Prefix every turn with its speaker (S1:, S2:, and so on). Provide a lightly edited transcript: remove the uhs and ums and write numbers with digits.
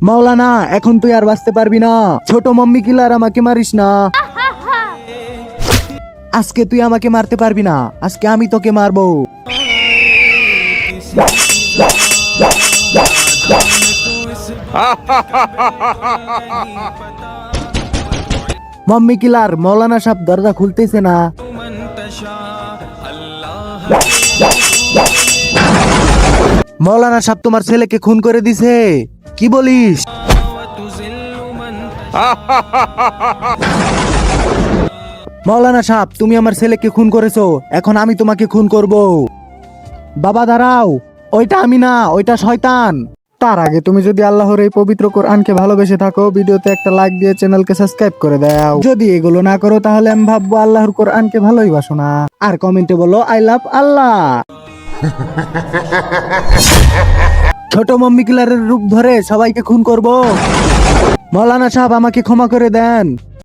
S1: মাওলানা, এখন তুই আর বাঁচতে পারবি না। ছোট মাম্মি কিলার, আমাকে মারিস না। আজকে তুই আমাকে মারতে পারবি না, আজকে আমি তোকে মারবো। মাম্মি কিলার, মাওলানা সাহেব দরজা খুলতেছে না। মাওলানা সাহেব তোমার ছেলেকে খুন করে দিছে, কি বলিস? মাওলানা সাহেব, তুমি আমার ছেলেকে খুন করেছো, এখন আমি তোমাকে খুন করব। বাবা দাঁড়াও, ওইটা আমি না, ওইটা শয়তান। তার আগে তুমি যদি আল্লাহর এই পবিত্র কোরআনকে ভালোবেসে থাকো, ভিডিওতে একটা লাইক দিয়ে চ্যানেলকে সাবস্ক্রাইব করে দাও। যদি এগুলো না করো তাহলে আমি ভাববো আল্লাহর কোরআনকে ভালোই বাসো না। আর কমেন্টে বলো আই লাভ আল্লাহ। ছোট মাম্মি কিলারের রূপ ধরে সবাইকে খুন করব। মাওলানা সাহেব, আমাকে ক্ষমা করে দেন।